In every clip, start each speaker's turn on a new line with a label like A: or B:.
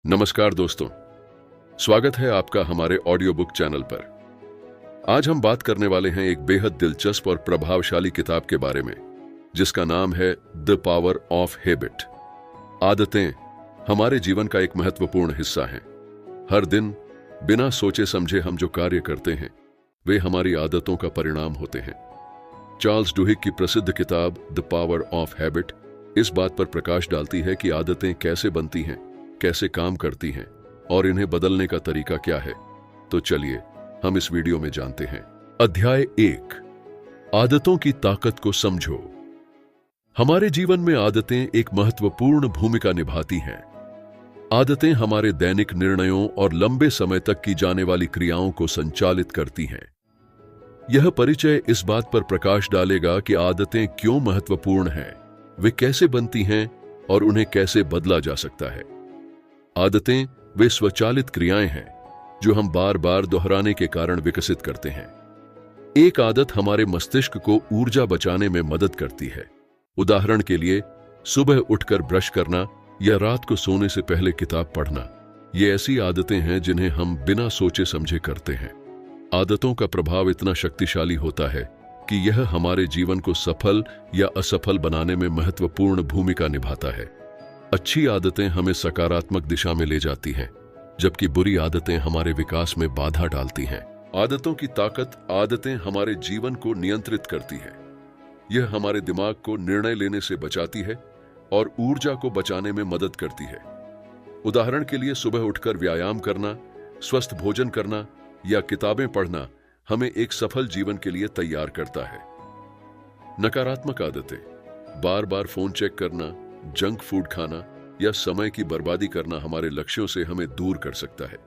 A: नमस्कार दोस्तों, स्वागत है आपका हमारे ऑडियो बुक चैनल पर। आज हम बात करने वाले हैं एक बेहद दिलचस्प और प्रभावशाली किताब के बारे में, जिसका नाम है द पावर ऑफ हैबिट। आदतें हमारे जीवन का एक महत्वपूर्ण हिस्सा हैं। हर दिन बिना सोचे समझे हम जो कार्य करते हैं, वे हमारी आदतों का परिणाम होते हैं। चार्ल्स डुहिक की प्रसिद्ध किताब द पावर ऑफ हैबिट इस बात पर प्रकाश डालती है कि आदतें कैसे बनती हैं, कैसे काम करती हैं और इन्हें बदलने का तरीका क्या है। तो चलिए हम इस वीडियो में जानते हैं। अध्याय 1, आदतों की ताकत को समझो। हमारे जीवन में आदतें एक महत्वपूर्ण भूमिका निभाती हैं। आदतें हमारे दैनिक निर्णयों और लंबे समय तक की जाने वाली क्रियाओं को संचालित करती हैं। यह परिचय इस बात पर प्रकाश डालेगा कि आदतें क्यों महत्वपूर्ण हैं, वे कैसे बनती हैं और उन्हें कैसे बदला जा सकता है। आदतें वे स्वचालित क्रियाएं हैं जो हम बार बार दोहराने के कारण विकसित करते हैं। एक आदत हमारे मस्तिष्क को ऊर्जा बचाने में मदद करती है। उदाहरण के लिए, सुबह उठकर ब्रश करना या रात को सोने से पहले किताब पढ़ना, ये ऐसी आदतें हैं जिन्हें हम बिना सोचे समझे करते हैं। आदतों का प्रभाव इतना शक्तिशाली होता है कि यह हमारे जीवन को सफल या असफल बनाने में महत्वपूर्ण भूमिका निभाता है। अच्छी आदतें हमें सकारात्मक दिशा में ले जाती हैं, जबकि बुरी आदतें हमारे विकास में बाधा डालती हैं। आदतों की ताकत। आदतें हमारे जीवन को नियंत्रित करती हैं। यह हमारे दिमाग को निर्णय लेने से बचाती है और ऊर्जा को बचाने में मदद करती है। उदाहरण के लिए, सुबह उठकर व्यायाम करना, स्वस्थ भोजन करना या किताबें पढ़ना हमें एक सफल जीवन के लिए तैयार करता है। नकारात्मक आदतें, बार बार फोन चेक करना, जंक फूड खाना या समय की बर्बादी करना हमारे लक्ष्यों से हमें दूर कर सकता है।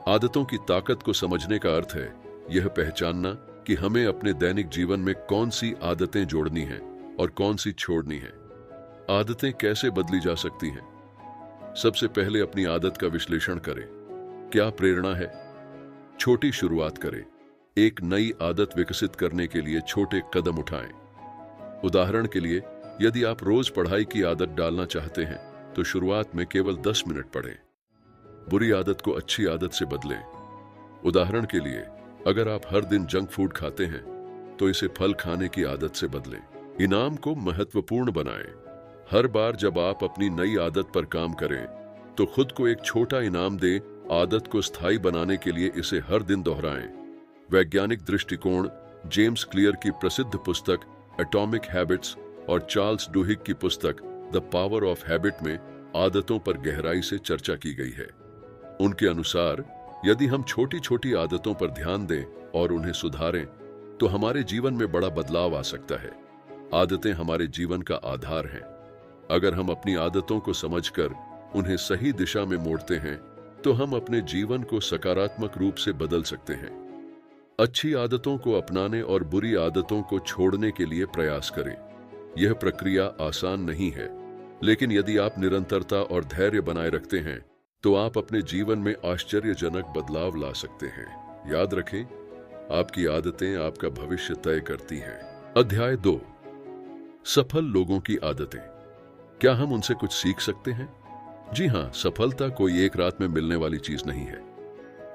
A: आदतों की ताकत को समझने का अर्थ है यह पहचानना कि हमें अपने दैनिक जीवन में कौन सी आदतें जोड़नी हैं और कौन सी छोड़नी हैं। आदतें कैसे बदली जा सकती हैं? सबसे पहले अपनी आदत का विश्लेषण करें। क्या प्रेरणा है? छोटी शुरुआत करें। एक नई आदत विकसित करने के लिए छोटे कदम उठाएं। उदाहरण के लिए, यदि आप रोज पढ़ाई की आदत डालना चाहते हैं तो शुरुआत में केवल 10 मिनट पढ़ें। बुरी आदत को अच्छी आदत से बदलें। उदाहरण के लिए, अगर आप हर दिन जंक फूड खाते हैं तो इसे फल खाने की आदत से बदलें। इनाम को महत्वपूर्ण बनाएं। हर बार जब आप अपनी नई आदत पर काम करें तो खुद को एक छोटा इनाम दें। आदत को स्थायी बनाने के लिए इसे हर दिन दोहराएं। वैज्ञानिक दृष्टिकोण, जेम्स क्लियर की प्रसिद्ध पुस्तक एटॉमिक हैबिट्स और चार्ल्स डुहिक की पुस्तक द पावर ऑफ हैबिट में आदतों पर गहराई से चर्चा की गई है। उनके अनुसार, यदि हम छोटी छोटी आदतों पर ध्यान दें और उन्हें सुधारें तो हमारे जीवन में बड़ा बदलाव आ सकता है। आदतें हमारे जीवन का आधार हैं। अगर हम अपनी आदतों को समझकर उन्हें सही दिशा में मोड़ते हैं तो हम अपने जीवन को सकारात्मक रूप से बदल सकते हैं। अच्छी आदतों को अपनाने और बुरी आदतों को छोड़ने के लिए प्रयास करें। यह प्रक्रिया आसान नहीं है, लेकिन यदि आप निरंतरता और धैर्य बनाए रखते हैं तो आप अपने जीवन में आश्चर्यजनक बदलाव ला सकते हैं। याद रखें, आपकी आदतें आपका भविष्य तय करती हैं। अध्याय 2, सफल लोगों की आदतें। क्या हम उनसे कुछ सीख सकते हैं? जी हां, सफलता कोई एक रात में मिलने वाली चीज नहीं है।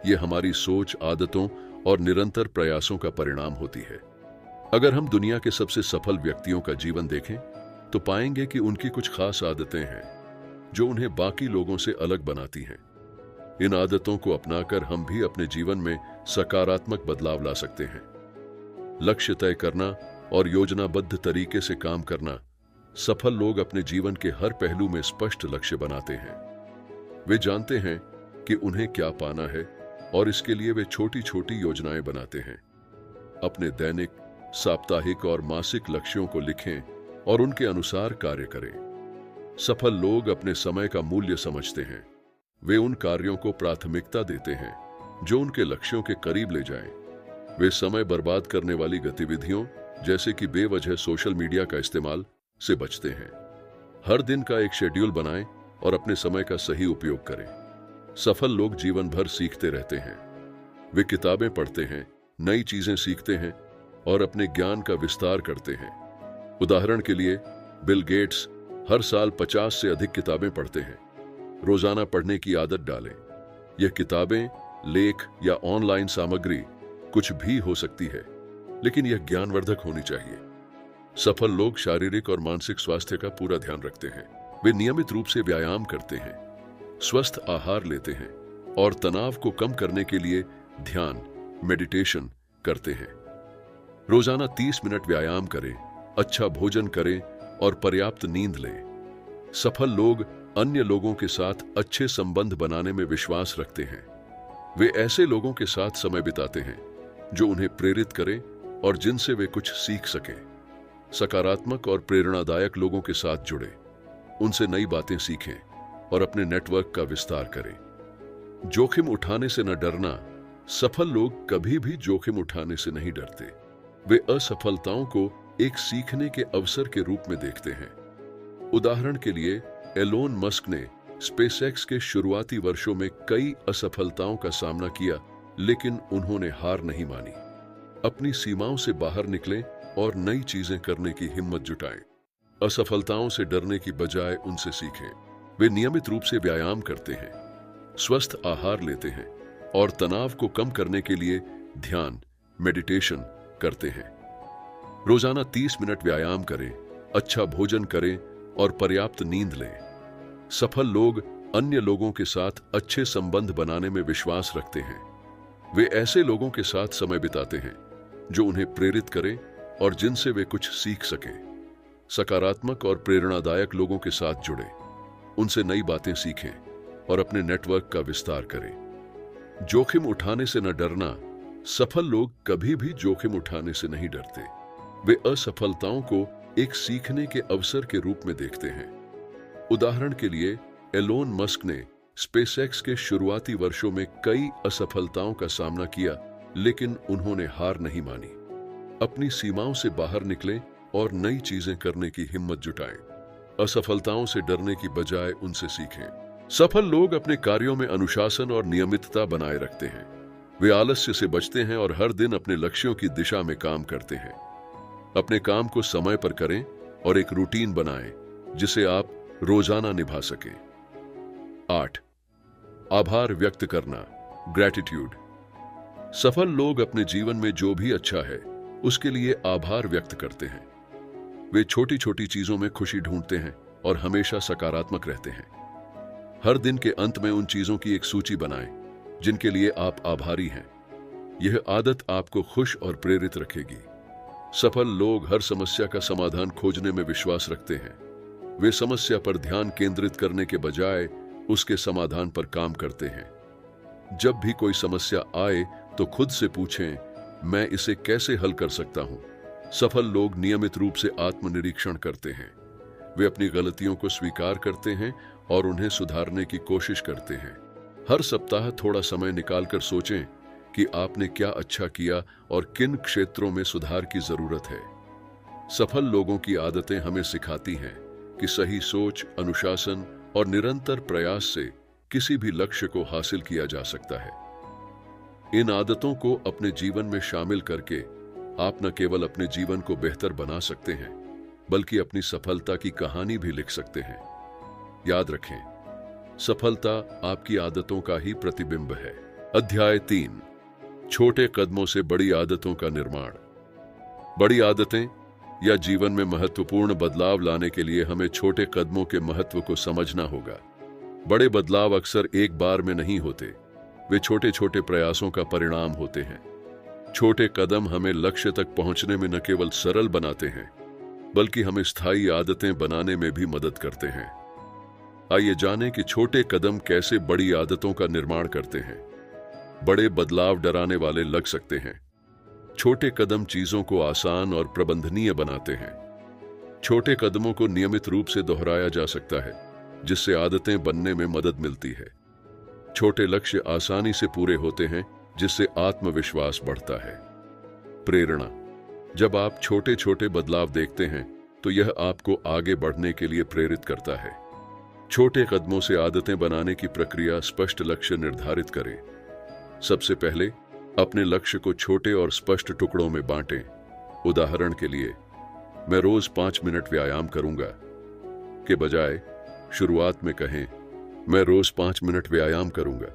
A: यह हमारी सोच, आदतों और निरंतर प्रयासों का परिणाम होती है। अगर हम दुनिया के सबसे सफल व्यक्तियों का जीवन देखें तो पाएंगे कि उनकी कुछ खास आदतें हैं जो उन्हें बाकी लोगों से अलग बनाती हैं। इन आदतों को अपनाकर हम भी अपने जीवन में सकारात्मक बदलाव ला सकते हैं। लक्ष्य तय करना और योजनाबद्ध तरीके से काम करना। सफल लोग अपने जीवन के हर पहलू में स्पष्ट लक्ष्य बनाते हैं। वे जानते हैं कि उन्हें क्या पाना है और इसके लिए वे छोटी छोटी योजनाएं बनाते हैं। अपने दैनिक, साप्ताहिक और मासिक लक्ष्यों को लिखें और उनके अनुसार कार्य करें। सफल लोग अपने समय का मूल्य समझते हैं। वे उन कार्यों को प्राथमिकता देते हैं जो उनके लक्ष्यों के करीब ले जाएं। वे समय बर्बाद करने वाली गतिविधियों, जैसे कि बेवजह सोशल मीडिया का इस्तेमाल, से बचते हैं। हर दिन का एक शेड्यूल बनाएं और अपने समय का सही उपयोग करें। सफल लोग जीवन भर सीखते रहते हैं। वे किताबें पढ़ते हैं, नई चीजें सीखते हैं और अपने ज्ञान का विस्तार करते हैं। उदाहरण के लिए, बिल गेट्स हर साल 50 से अधिक किताबें पढ़ते हैं। रोजाना पढ़ने की आदत डालें। यह किताबें, लेख या ऑनलाइन सामग्री कुछ भी हो सकती है, लेकिन यह ज्ञानवर्धक होनी चाहिए। सफल लोग शारीरिक और मानसिक स्वास्थ्य का पूरा ध्यान रखते हैं। वे नियमित रूप से व्यायाम करते हैं, स्वस्थ आहार लेते हैं और तनाव को कम करने के लिए ध्यान, मेडिटेशन करते हैं। रोजाना 30 मिनट व्यायाम करें, अच्छा भोजन करें और पर्याप्त नींद लें। सफल लोग अन्य लोगों के साथ अच्छे संबंध बनाने में विश्वास रखते हैं। वे ऐसे लोगों के साथ समय बिताते हैं जो उन्हें प्रेरित करें और जिनसे वे कुछ सीख सकें। सकारात्मक और प्रेरणादायक लोगों के साथ जुड़ें, उनसे नई बातें सीखें और अपने नेटवर्क का विस्तार करें। जोखिम उठाने से न डरना। सफल लोग कभी भी जोखिम उठाने से नहीं डरते। वे असफलताओं को एक सीखने के अवसर के रूप में देखते हैं। उदाहरण के लिए, एलोन मस्क ने स्पेसएक्स के शुरुआती वर्षों में कई असफलताओं का सामना किया, लेकिन उन्होंने हार नहीं मानी। अपनी सीमाओं से बाहर निकलें और नई चीजें करने की हिम्मत जुटाएं। असफलताओं से डरने की बजाय उनसे सीखें। वे नियमित रूप से व्यायाम करते हैं, स्वस्थ आहार लेते हैं और तनाव को कम करने के लिए ध्यान, मेडिटेशन करते हैं। रोजाना 30 मिनट व्यायाम करें, अच्छा भोजन करें और पर्याप्त नींद लें। सफल लोग अन्य लोगों के साथ अच्छे संबंध बनाने में विश्वास रखते हैं। वे ऐसे लोगों के साथ समय बिताते हैं जो उन्हें प्रेरित करें और जिनसे वे कुछ सीख सकें। सकारात्मक और प्रेरणादायक लोगों के साथ जुड़ें, उनसे नई बातें सीखें और अपने नेटवर्क का विस्तार करें। जोखिम उठाने से न डरना। सफल लोग कभी भी जोखिम उठाने से नहीं डरते। वे असफलताओं को एक सीखने के अवसर के रूप में देखते हैं। उदाहरण के लिए, एलोन मस्क ने स्पेसएक्स के शुरुआती वर्षों में कई असफलताओं का सामना किया, लेकिन उन्होंने हार नहीं मानी। अपनी सीमाओं से बाहर निकलें और नई चीजें करने की हिम्मत जुटाएं। असफलताओं से डरने की बजाय उनसे सीखें। सफल लोग अपने कार्यों में अनुशासन और नियमितता बनाए रखते हैं। वे आलस्य से बचते हैं और हर दिन अपने लक्ष्यों की दिशा में काम करते हैं। अपने काम को समय पर करें और एक रूटीन बनाएं जिसे आप रोजाना निभा सकें। 8. आभार व्यक्त करना, ग्रैटिट्यूड। सफल लोग अपने जीवन में जो भी अच्छा है उसके लिए आभार व्यक्त करते हैं। वे छोटी छोटी चीजों में खुशी ढूंढते हैं और हमेशा सकारात्मक रहते हैं। हर दिन के अंत में उन चीजों की एक सूची बनाएं जिनके लिए आप आभारी हैं। यह आदत आपको खुश और प्रेरित रखेगी। सफल लोग हर समस्या का समाधान खोजने में विश्वास रखते हैं। वे समस्या पर ध्यान केंद्रित करने के बजाय उसके समाधान पर काम करते हैं। जब भी कोई समस्या आए तो खुद से पूछें, मैं इसे कैसे हल कर सकता हूं। सफल लोग नियमित रूप से आत्मनिरीक्षण करते हैं। वे अपनी गलतियों को स्वीकार करते हैं और उन्हें सुधारने की कोशिश करते हैं। हर सप्ताह थोड़ा समय निकालकर सोचें कि आपने क्या अच्छा किया और किन क्षेत्रों में सुधार की जरूरत है। सफल लोगों की आदतें हमें सिखाती हैं कि सही सोच, अनुशासन और निरंतर प्रयास से किसी भी लक्ष्य को हासिल किया जा सकता है। इन आदतों को अपने जीवन में शामिल करके आप न केवल अपने जीवन को बेहतर बना सकते हैं, बल्कि अपनी सफलता की कहानी भी लिख सकते हैं। याद रखें, सफलता आपकी आदतों का ही प्रतिबिंब है। अध्याय 3, छोटे कदमों से बड़ी आदतों का निर्माण। बड़ी आदतें या जीवन में महत्वपूर्ण बदलाव लाने के लिए हमें छोटे कदमों के महत्व को समझना होगा। बड़े बदलाव अक्सर एक बार में नहीं होते, वे छोटे छोटे प्रयासों का परिणाम होते हैं। छोटे कदम हमें लक्ष्य तक पहुंचने में न केवल सरल बनाते हैं, बल्कि हमें स्थायी आदतें बनाने में भी मदद करते हैं। आइए जानें कि छोटे कदम कैसे बड़ी आदतों का निर्माण करते हैं। बड़े बदलाव डराने वाले लग सकते हैं। छोटे कदम चीजों को आसान और प्रबंधनीय बनाते हैं। छोटे कदमों को नियमित रूप से दोहराया जा सकता है, जिससे आदतें बनने में मदद मिलती है। छोटे लक्ष्य आसानी से पूरे होते हैं, जिससे आत्मविश्वास बढ़ता है। प्रेरणा। जब आप छोटे छोटे बदलाव देखते हैं तो यह आपको आगे बढ़ने के लिए प्रेरित करता है। छोटे कदमों से आदतें बनाने की प्रक्रिया। स्पष्ट लक्ष्य निर्धारित करें। सबसे पहले अपने लक्ष्य को छोटे और स्पष्ट टुकड़ों में बांटें। उदाहरण के लिए, मैं रोज 5 मिनट व्यायाम करूंगा के बजाय शुरुआत में कहें, मैं रोज 5 मिनट व्यायाम करूंगा।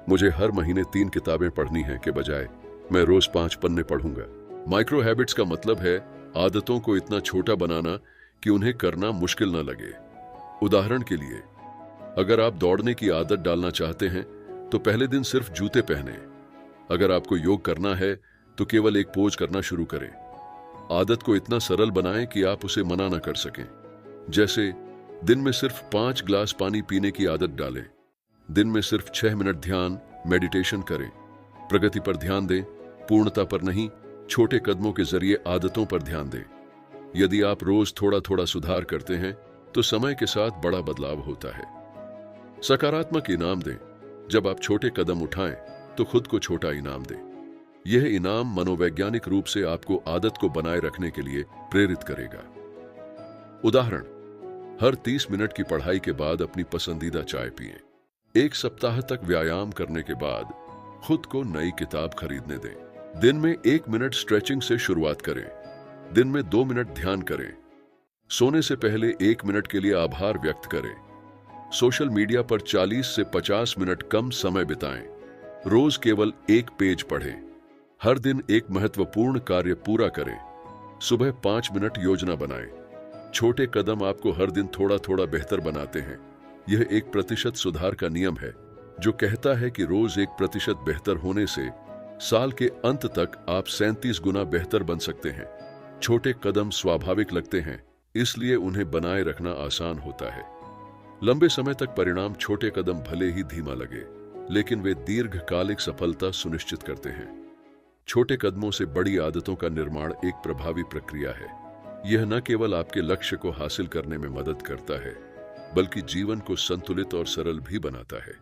A: मुझे हर महीने 3 किताबें पढ़नी हैं के बजाय मैं रोज 5 पन्ने पढ़ूंगा। माइक्रो हैबिट्स का मतलब है आदतों को इतना छोटा बनाना कि उन्हें करना मुश्किल न लगे। उदाहरण के लिए, अगर आप दौड़ने की आदत डालना चाहते हैं तो पहले दिन सिर्फ जूते पहने। अगर आपको योग करना है तो केवल एक पोज करना शुरू करें। आदत को इतना सरल बनाएं कि आप उसे मना न कर सकें। जैसे दिन में सिर्फ 5 ग्लास पानी पीने की आदत डालें। दिन में सिर्फ 6 मिनट ध्यान मेडिटेशन करें। प्रगति पर ध्यान दें, पूर्णता पर नहीं। छोटे कदमों के जरिए आदतों पर ध्यान दें। यदि आप रोज थोड़ा थोड़ा सुधार करते हैं तो समय के साथ बड़ा बदलाव होता है। सकारात्मक इनाम दें। जब आप छोटे कदम उठाएं तो खुद को छोटा इनाम दें। यह इनाम मनोवैज्ञानिक रूप से आपको आदत को बनाए रखने के लिए प्रेरित करेगा। उदाहरण, हर 30 मिनट की पढ़ाई के बाद अपनी पसंदीदा चाय पिएं। 1 सप्ताह तक व्यायाम करने के बाद खुद को नई किताब खरीदने दें। दिन में 1 मिनट स्ट्रेचिंग से शुरुआत करें। दिन में 2 मिनट ध्यान करें। सोने से पहले 1 मिनट के लिए आभार व्यक्त करें। सोशल मीडिया पर 40 से 50 मिनट कम समय बिताएं। रोज केवल 1 पेज पढ़ें। हर दिन एक महत्वपूर्ण कार्य पूरा करें। सुबह 5 मिनट योजना बनाएं। छोटे कदम आपको हर दिन थोड़ा थोड़ा बेहतर बनाते हैं। यह 1% सुधार का नियम है जो कहता है कि रोज 1% बेहतर होने से साल के अंत तक आप 37 गुना बेहतर बन सकते हैं। छोटे कदम स्वाभाविक लगते हैं, इसलिए उन्हें बनाए रखना आसान होता है। लंबे समय तक परिणाम छोटे कदम भले ही धीमा लगे, लेकिन वे दीर्घकालिक सफलता सुनिश्चित करते हैं। छोटे कदमों से बड़ी आदतों का निर्माण एक प्रभावी प्रक्रिया है। यह न केवल आपके लक्ष्य को हासिल करने में मदद करता है, बल्कि जीवन को संतुलित और सरल भी बनाता है।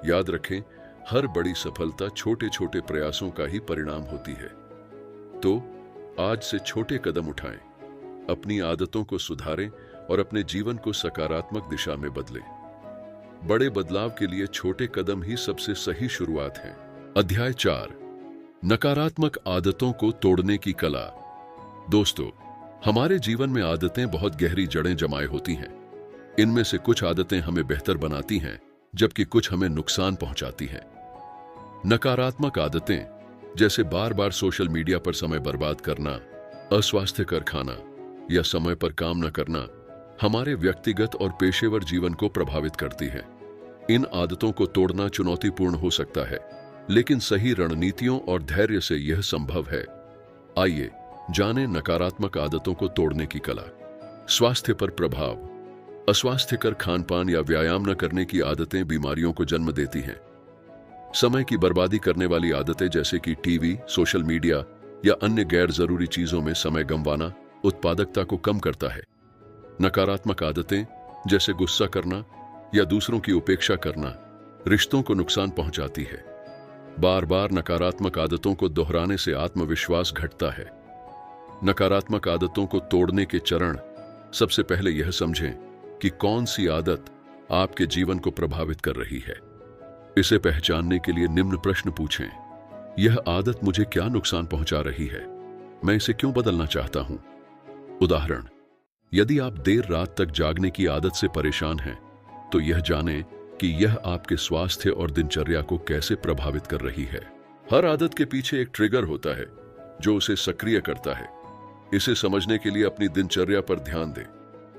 A: याद रखें, हर बड़ी सफलता छोटे छोटे प्रयासों का ही परिणाम होती है। तो आज से छोटे कदम उठाएं, अपनी आदतों को सुधारें और अपने जीवन को सकारात्मक दिशा में बदलें। बड़े बदलाव के लिए छोटे कदम ही सबसे सही शुरुआत है। अध्याय 4, नकारात्मक आदतों को तोड़ने की कला। दोस्तों, हमारे जीवन में आदतें बहुत गहरी जड़ें जमाए होती हैं। इनमें से कुछ आदतें हमें बेहतर बनाती हैं, जबकि कुछ हमें नुकसान पहुंचाती हैं। नकारात्मक आदतें जैसे बार बार सोशल मीडिया पर समय बर्बाद करना, अस्वास्थ्यकर खाना या समय पर काम न करना हमारे व्यक्तिगत और पेशेवर जीवन को प्रभावित करती हैं। इन आदतों को तोड़ना चुनौतीपूर्ण हो सकता है, लेकिन सही रणनीतियों और धैर्य से यह संभव है। आइए जानें नकारात्मक आदतों को तोड़ने की कला। स्वास्थ्य पर प्रभाव। अस्वास्थ्यकर खानपान या व्यायाम न करने की आदतें बीमारियों को जन्म देती हैं। समय की बर्बादी करने वाली आदतें जैसे कि टीवी, सोशल मीडिया या अन्य गैर जरूरी चीजों में समय गंवाना उत्पादकता को कम करता है। नकारात्मक आदतें जैसे गुस्सा करना या दूसरों की उपेक्षा करना रिश्तों को नुकसान पहुंचाती है। बार बार नकारात्मक आदतों को दोहराने से आत्मविश्वास घटता है। नकारात्मक आदतों को तोड़ने के चरण। सबसे पहले यह समझें कि कौन सी आदत आपके जीवन को प्रभावित कर रही है। इसे पहचानने के लिए निम्न प्रश्न पूछें। यह आदत मुझे क्या नुकसान पहुंचा रही है? मैं इसे क्यों बदलना चाहता हूं? उदाहरण, यदि आप देर रात तक जागने की आदत से परेशान हैं, तो यह जानें कि यह आपके स्वास्थ्य और दिनचर्या को कैसे प्रभावित कर रही है। हर आदत के पीछे एक ट्रिगर होता है जो उसे सक्रिय करता है। इसे समझने के लिए अपनी दिनचर्या पर ध्यान दें।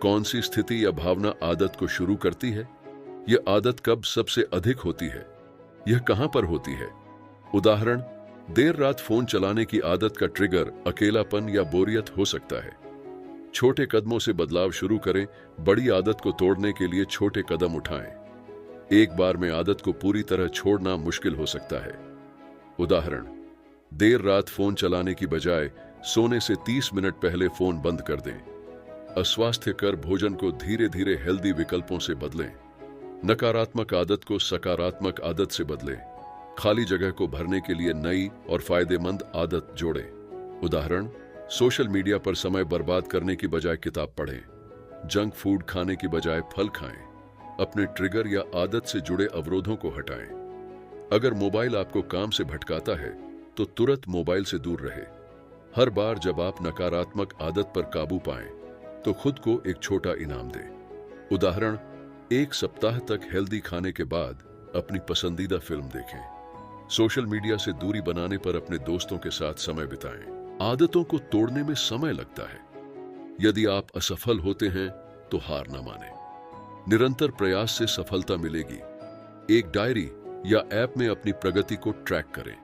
A: कौन सी स्थिति या भावना आदत को शुरू करती है? यह आदत कब सबसे अधिक होती है? यह कहां पर होती है? उदाहरण, देर रात फोन चलाने की आदत का ट्रिगर अकेलापन या बोरियत हो सकता है। छोटे कदमों से बदलाव शुरू करें। बड़ी आदत को तोड़ने के लिए छोटे कदम उठाएं। एक बार में आदत को पूरी तरह छोड़ना मुश्किल हो सकता है। उदाहरण, देर रात फोन चलाने की बजाय सोने से 30 मिनट पहले फोन बंद कर दें। अस्वास्थ्यकर भोजन को धीरे धीरे हेल्दी विकल्पों से बदलें। नकारात्मक आदत को सकारात्मक आदत से बदलें। खाली जगह को भरने के लिए नई और फायदेमंद आदत जोड़ें। उदाहरण, सोशल मीडिया पर समय बर्बाद करने की बजाय किताब पढ़ें। जंक फूड खाने की बजाय फल खाएं। अपने ट्रिगर या आदत से जुड़े अवरोधों को हटाएं। अगर मोबाइल आपको काम से भटकाता है तो तुरंत मोबाइल से दूर रहे। हर बार जब आप नकारात्मक आदत पर काबू पाएं तो खुद को एक छोटा इनाम दें। उदाहरण, एक सप्ताह तक हेल्दी खाने के बाद अपनी पसंदीदा फिल्म देखें। सोशल मीडिया से दूरी बनाने पर अपने दोस्तों के साथ समय बिताएं। आदतों को तोड़ने में समय लगता है। यदि आप असफल होते हैं तो हार न मानें। निरंतर प्रयास से सफलता मिलेगी। एक डायरी या ऐप में अपनी प्रगति को ट्रैक करें।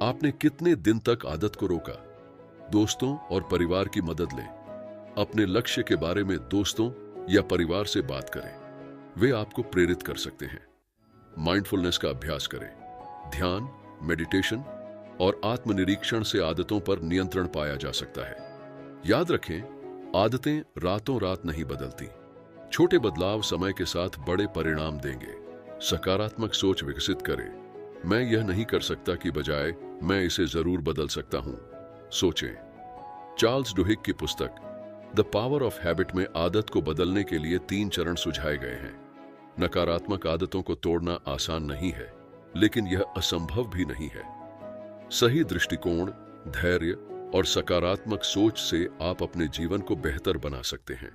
A: आपने कितने दिन तक आदत को रोका? दोस्तों और परिवार की मदद लें। अपने लक्ष्य के बारे में दोस्तों या परिवार से बात करें। वे आपको प्रेरित कर सकते हैं। माइंडफुलनेस का अभ्यास करें। ध्यान, मेडिटेशन और आत्मनिरीक्षण से आदतों पर नियंत्रण पाया जा सकता है। याद रखें, आदतें रातों रात नहीं बदलती। छोटे बदलाव समय के साथ बड़े परिणाम देंगे। सकारात्मक सोच विकसित करें। मैं यह नहीं कर सकता की बजाय मैं इसे जरूर बदल सकता हूं सोचें। चार्ल्स डुहिग की पुस्तक द पावर ऑफ हैबिट में आदत को बदलने के लिए 3 चरण सुझाए गए हैं। नकारात्मक आदतों को तोड़ना आसान नहीं है, लेकिन यह असंभव भी नहीं है। सही दृष्टिकोण, धैर्य और सकारात्मक सोच से आप अपने जीवन को बेहतर बना सकते हैं।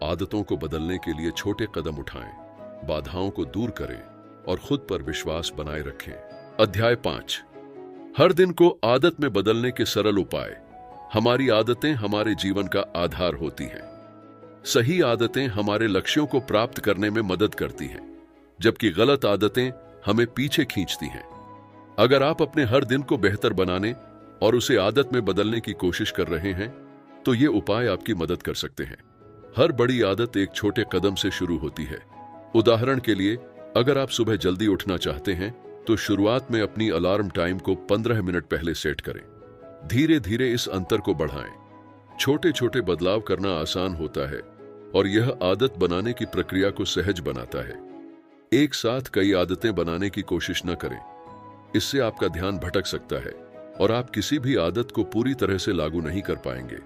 A: आदतों को बदलने के लिए छोटे कदम उठाएं, बाधाओं को दूर करें और खुद पर विश्वास बनाए रखें। अध्याय 5, हर दिन को आदत में बदलने के सरल उपाय। हमारी आदतें हमारे जीवन का आधार होती हैं। सही आदतें हमारे लक्ष्यों को प्राप्त करने में मदद करती हैं, जबकि गलत आदतें हमें पीछे खींचती हैं। अगर आप अपने हर दिन को बेहतर बनाने और उसे आदत में बदलने की कोशिश कर रहे हैं, तो ये उपाय आपकी मदद कर सकते हैं। हर बड़ी आदत एक छोटे कदम से शुरू होती है। उदाहरण के लिए, अगर आप सुबह जल्दी उठना चाहते हैं, तो शुरुआत में अपनी अलार्म टाइम को 15 मिनट पहले सेट करें। धीरे धीरे इस अंतर को बढ़ाएं। छोटे छोटे बदलाव करना आसान होता है और यह आदत बनाने की प्रक्रिया को सहज बनाता है। एक साथ कई आदतें बनाने की कोशिश न करें। इससे आपका ध्यान भटक सकता है और आप किसी भी आदत को पूरी तरह से लागू नहीं कर पाएंगे।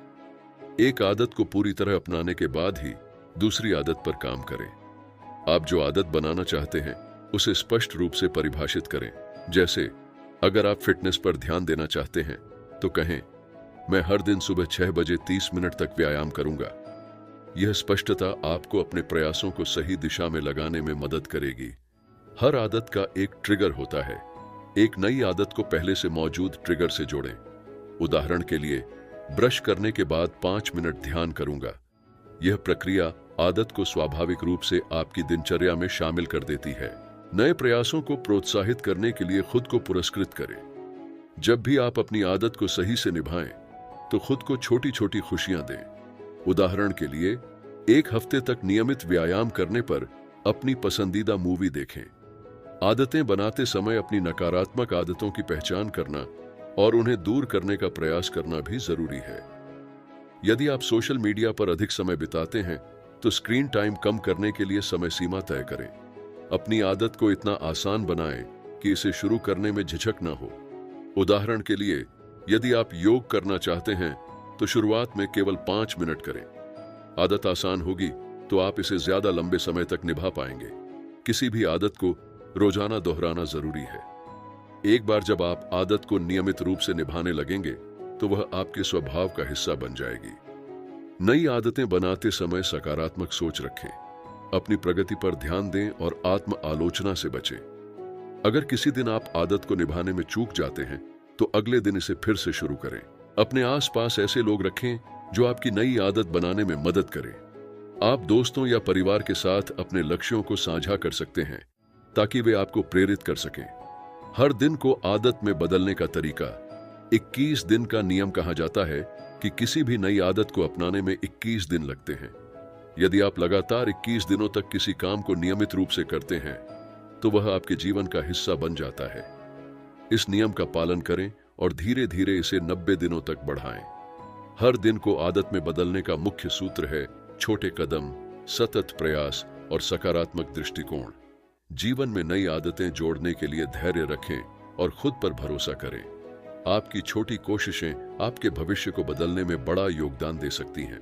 A: एक आदत को पूरी तरह अपनाने के बाद ही दूसरी आदत पर काम करें। आप जो आदत बनाना चाहते हैं उसे स्पष्ट रूप से परिभाषित करें। जैसे, अगर आप फिटनेस पर ध्यान देना चाहते हैं तो कहें, मैं हर दिन सुबह 6 बजे 30 मिनट तक व्यायाम करूंगा। यह स्पष्टता आपको अपने प्रयासों को सही दिशा में लगाने में मदद करेगी। हर आदत का एक ट्रिगर होता है। एक नई आदत को पहले से मौजूद ट्रिगर से जोड़ें। उदाहरण के लिए, ब्रश करने के बाद 5 मिनट ध्यान करूंगा। यह प्रक्रिया आदत को स्वाभाविक रूप से आपकी दिनचर्या में शामिल कर देती है। नए प्रयासों को प्रोत्साहित करने के लिए खुद को पुरस्कृत करें। जब भी आप अपनी आदत को सही से निभाएं, तो खुद को छोटी छोटी खुशियां दें। उदाहरण के लिए, 1 हफ्ते तक नियमित व्यायाम करने पर अपनी पसंदीदा मूवी देखें। आदतें बनाते समय अपनी नकारात्मक आदतों की पहचान करना और उन्हें दूर करने का प्रयास करना भी जरूरी है। यदि आप सोशल मीडिया पर अधिक समय बिताते हैं, तो स्क्रीन टाइम कम करने के लिए समय सीमा तय करें। अपनी आदत को इतना आसान बनाएं कि इसे शुरू करने में झिझक न हो। उदाहरण के लिए, यदि आप योग करना चाहते हैं, तो शुरुआत में केवल 5 मिनट करें। आदत आसान होगी तो आप इसे ज्यादा लंबे समय तक निभा पाएंगे। किसी भी आदत को रोजाना दोहराना जरूरी है। एक बार जब आप आदत को नियमित रूप से निभाने लगेंगे, तो वह आपके स्वभाव का हिस्सा बन जाएगी। नई आदतें बनाते समय सकारात्मक सोच रखें। अपनी प्रगति पर ध्यान दें और आत्म आलोचना से बचें। अगर किसी दिन आप आदत को निभाने में चूक जाते हैं, तो अगले दिन इसे फिर से शुरू करें। अपने आसपास ऐसे लोग रखें जो आपकी नई आदत बनाने में मदद करें। आप दोस्तों या परिवार के साथ अपने लक्ष्यों को साझा कर सकते हैं, ताकि वे आपको प्रेरित कर सकें। हर दिन को आदत में बदलने का तरीका। 21 दिन का नियम कहा जाता है कि किसी भी नई आदत को अपनाने में 21 दिन लगते हैं। यदि आप लगातार 21 दिनों तक किसी काम को नियमित रूप से करते हैं, तो वह आपके जीवन का हिस्सा बन जाता है। इस नियम का पालन करें और धीरे धीरे इसे 90 दिनों तक बढ़ाएं। हर दिन को आदत में बदलने का मुख्य सूत्र है छोटे कदम, सतत प्रयास और सकारात्मक दृष्टिकोण। जीवन में नई आदतें जोड़ने के लिए धैर्य रखें और खुद पर भरोसा करें। आपकी छोटी कोशिशें आपके भविष्य को बदलने में बड़ा योगदान दे सकती हैं।